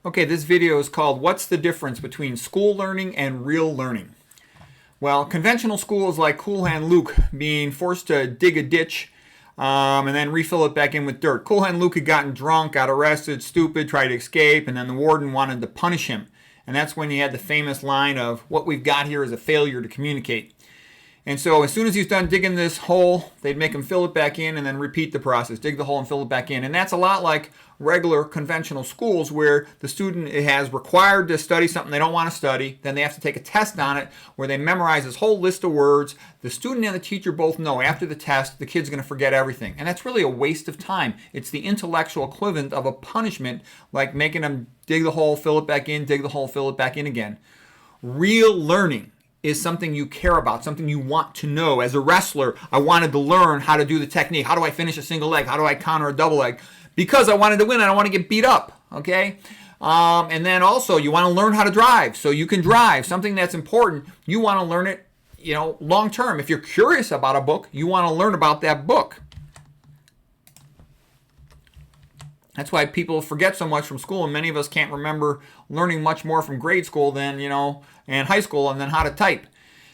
Okay, this video is called What's the Difference Between School Learning and Real Learning? Well, conventional schools like Cool Hand Luke being forced to dig a ditch and then refill it back in with dirt. Cool Hand Luke had gotten drunk, got arrested, stupid, tried to escape, and then the warden wanted to punish him. And that's when he had the famous line of, "What we've got here is a failure to communicate." And so as soon as he's done digging this hole, they'd make him fill it back in and then repeat the process. Dig the hole and fill it back in. And that's a lot like regular conventional schools where the student has required to study something they don't want to study. Then they have to take a test on it where they memorize this whole list of words. The student and the teacher both know after the test the kid's going to forget everything. And that's really a waste of time. It's the intellectual equivalent of a punishment, like making them dig the hole, fill it back in, dig the hole, fill it back in again. Real learning is something you care about, something you want to know. As a wrestler, I wanted to learn how to do the technique. How do I finish a single leg? How do I counter a double leg? Because I wanted to win. I don't want to get beat up, okay? And then also, you want to learn how to drive so you can drive. Something that's important, you want to learn it, long term. If you're curious about a book, you want to learn about that book. That's why people forget so much from school, and many of us can't remember learning much more from grade school than, and high school, and then how to type.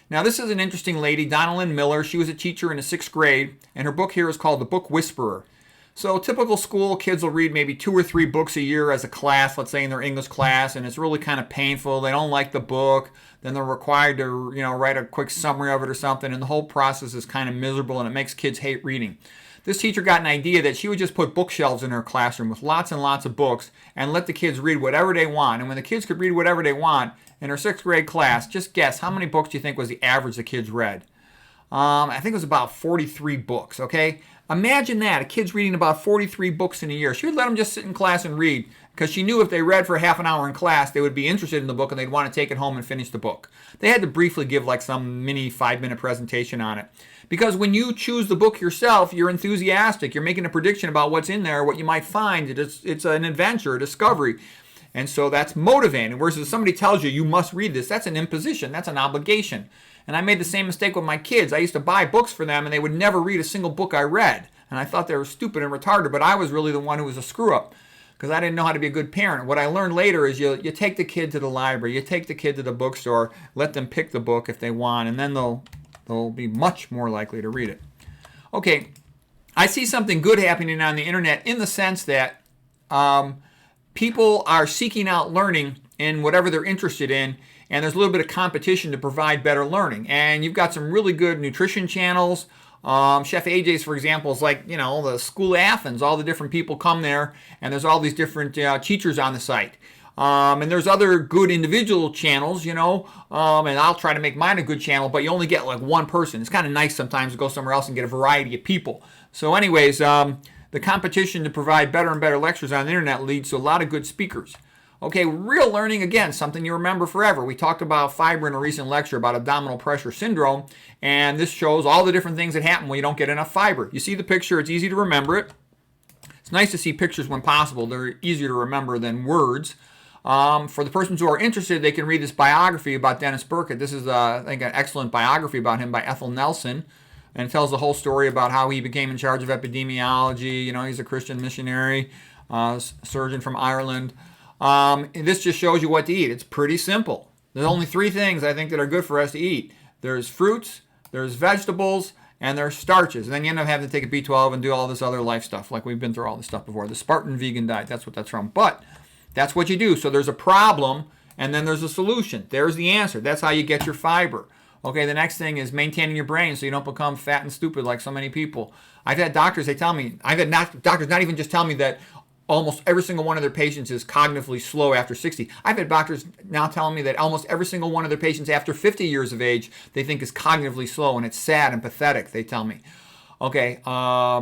Now, this is an interesting lady, Donalyn Miller. She was a teacher in the 6th grade, and her book here is called The Book Whisperer. So typical school, kids will read maybe 2 or 3 books a year as a class, let's say in their English class, and it's really kind of painful. They don't like the book. Then they're required to, write a quick summary of it or something, and the whole process is kind of miserable, and it makes kids hate reading. This teacher got an idea that she would just put bookshelves in her classroom with lots and lots of books and let the kids read whatever they want. And when the kids could read whatever they want in her 6th grade class, just guess, how many books do you think was the average the kids read? I think it was about 43 books, okay? Imagine that, a kid's reading about 43 books in a year. She would let them just sit in class and read because she knew if they read for half an hour in class, they would be interested in the book and they'd want to take it home and finish the book. They had to briefly give like some mini 5-minute presentation on it. Because when you choose the book yourself, you're enthusiastic. You're making a prediction about what's in there, what you might find. It's an adventure, a discovery. And so that's motivating. Whereas if somebody tells you, you must read this, that's an imposition. That's an obligation. And I made the same mistake with my kids. I used to buy books for them, and they would never read a single book I read. And I thought they were stupid and retarded, but I was really the one who was a screw-up because I didn't know how to be a good parent. What I learned later is you take the kid to the library, you take the kid to the bookstore, let them pick the book if they want, and then they'll be much more likely to read it. Okay, I see something good happening on the internet in the sense that people are seeking out learning in whatever they're interested in, and there's a little bit of competition to provide better learning. And you've got some really good nutrition channels. Chef AJ's, for example, is like, the School of Athens. All the different people come there, and there's all these different teachers on the site. And there's other good individual channels, and I'll try to make mine a good channel, but you only get like one person. It's kind of nice sometimes to go somewhere else and get a variety of people. So anyways, the competition to provide better and better lectures on the internet leads to a lot of good speakers. Okay, real learning, again, something you remember forever. We talked about fiber in a recent lecture about abdominal pressure syndrome, and this shows all the different things that happen when you don't get enough fiber. You see the picture, it's easy to remember it. It's nice to see pictures when possible. They're easier to remember than words. For the persons who are interested, they can read this biography about Dennis Burkitt. This is, I think, an excellent biography about him by Ethel Nelson, and it tells the whole story about how he became in charge of epidemiology. He's a Christian missionary, surgeon from Ireland. This just shows you what to eat. It's pretty simple. There's only 3 things I think that are good for us to eat. There's fruits, there's vegetables, and there's starches. And then you end up having to take a B12 and do all this other life stuff, like we've been through all this stuff before. The Spartan vegan diet, that's what that's from. But that's what you do. So there's a problem, and then there's a solution. There's the answer. That's how you get your fiber. Okay, the next thing is maintaining your brain so you don't become fat and stupid like so many people. I've had doctors, doctors not even just tell me that almost every single one of their patients is cognitively slow after 60. I've had doctors now telling me that almost every single one of their patients after 50 years of age they think is cognitively slow, and it's sad and pathetic, they tell me. Okay,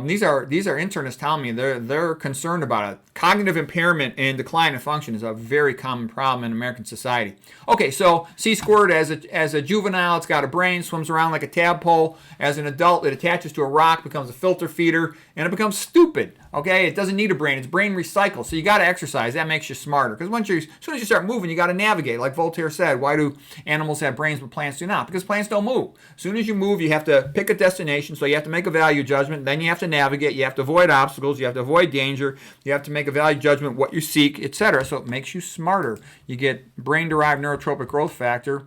these are internists telling me they're concerned about it. Cognitive impairment and decline in function is a very common problem in American society. Okay, so sea squirt as a juvenile, it's got a brain, swims around like a tadpole. As an adult, it attaches to a rock, becomes a filter feeder, and it becomes stupid. Okay, it doesn't need a brain. It's brain recycle. So you got to exercise. That makes you smarter. Because as soon as you start moving, you got to navigate. Like Voltaire said, why do animals have brains but plants do not? Because plants don't move. As soon as you move, you have to pick a destination. So you have to make a value judgment. Then you have to navigate. You have to avoid obstacles. You have to avoid danger. You have to make a value judgment, what you seek, etc. So it makes you smarter. You get brain-derived neurotropic growth factor,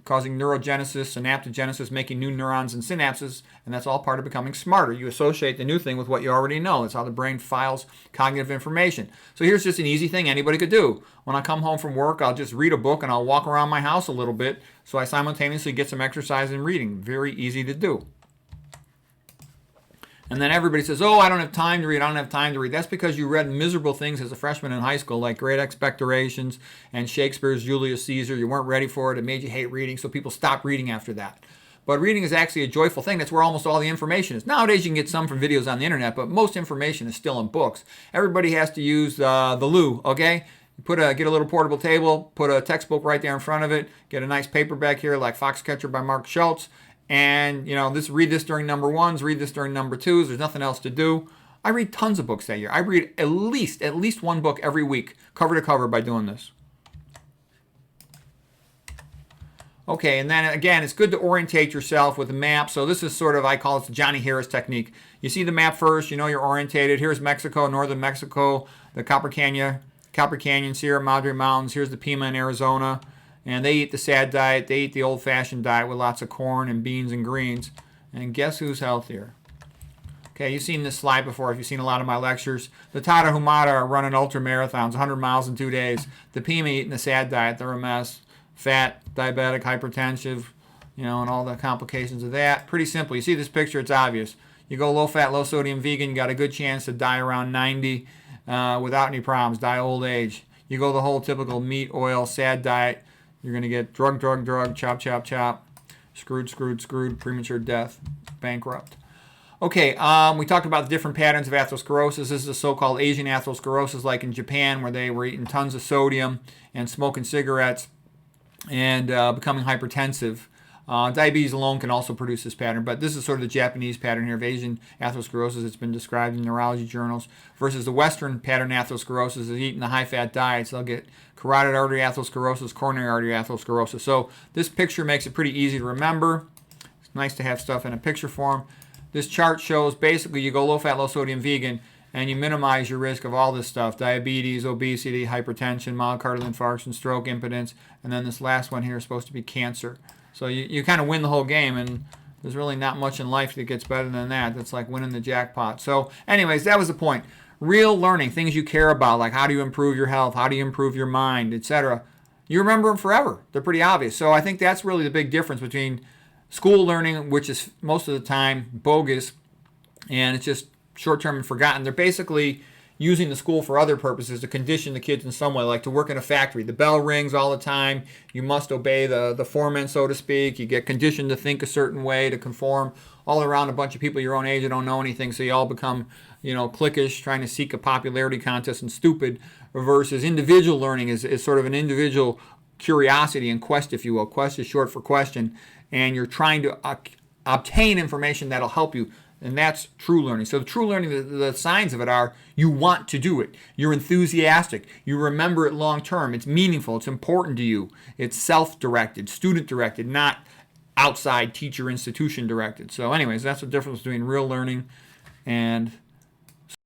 causing neurogenesis, synaptogenesis, making new neurons and synapses, and that's all part of becoming smarter. You associate the new thing with what you already know. That's how the brain files cognitive information. So here's just an easy thing anybody could do. When I come home from work, I'll just read a book and I'll walk around my house a little bit so I simultaneously get some exercise in reading. Very easy to do. And then everybody says, oh, I don't have time to read, I don't have time to read. That's because you read miserable things as a freshman in high school, like Great Expectorations and Shakespeare's Julius Caesar. You weren't ready for it. It made you hate reading, so people stopped reading after that. But reading is actually a joyful thing. That's where almost all the information is. Nowadays, you can get some from videos on the internet, but most information is still in books. Everybody has to use the loo, okay? Get a little portable table, put a textbook right there in front of it, get a nice paperback here like Foxcatcher by Mark Schultz, and read this during number ones, read this during number twos. There's nothing else to do. I read tons of books that year. I read at least one book every week, cover to cover, by doing this. Okay, and then again, it's good to orientate yourself with a map. So this is sort of, I call it the Johnny Harris technique. You see the map first, you know you're orientated. Here's Mexico, northern Mexico, the Copper Canyon, Sierra Madre Mountains. Here's the Pima in Arizona. And they eat the sad diet. They eat the old-fashioned diet with lots of corn and beans and greens. And guess who's healthier? Okay, you've seen this slide before if you've seen a lot of my lectures. The Tarahumara are running ultra marathons, 100 miles in 2 days. The Pima eating the sad diet. They're a mess. Fat, diabetic, hypertensive, and all the complications of that. Pretty simple. You see this picture, it's obvious. You go low-fat, low-sodium vegan, you got a good chance to die around 90 without any problems, die old age. You go the whole typical meat, oil, sad diet, you're going to get drug, chop, screwed, premature death, bankrupt. Okay, we talked about the different patterns of atherosclerosis. This is the so-called Asian atherosclerosis, like in Japan, where they were eating tons of sodium and smoking cigarettes and becoming hypertensive. Diabetes alone can also produce this pattern, but this is sort of the Japanese pattern here of Asian atherosclerosis. It's been described in neurology journals, versus the Western pattern atherosclerosis is eating the high-fat diets. They'll get carotid artery atherosclerosis, coronary artery atherosclerosis. So this picture makes it pretty easy to remember. It's nice to have stuff in a picture form. This chart shows basically you go low-fat, low-sodium vegan, and you minimize your risk of all this stuff: diabetes, obesity, hypertension, myocardial infarction, stroke, impotence, and then this last one here is supposed to be cancer. So you kind of win the whole game, and there's really not much in life that gets better than that. That's like winning the jackpot. So anyways, that was the point. Real learning, things you care about, like how do you improve your health, how do you improve your mind, etc. You remember them forever. They're pretty obvious. So I think that's really the big difference between school learning, which is most of the time bogus, and it's just short-term and forgotten. They're basically using the school for other purposes to condition the kids in some way, like to work in a factory. The bell rings all the time. You must obey the foreman, so to speak. You get conditioned to think a certain way, to conform all around a bunch of people your own age that don't know anything, so you all become, cliquish, trying to seek a popularity contest and stupid, versus individual learning is sort of an individual curiosity and quest, if you will. Quest is short for question, and you're trying to obtain information that'll help you. And that's true learning. So the true learning, the signs of it are you want to do it. You're enthusiastic. You remember it long term. It's meaningful. It's important to you. It's self-directed, student-directed, not outside teacher institution directed. So anyways, that's the difference between real learning and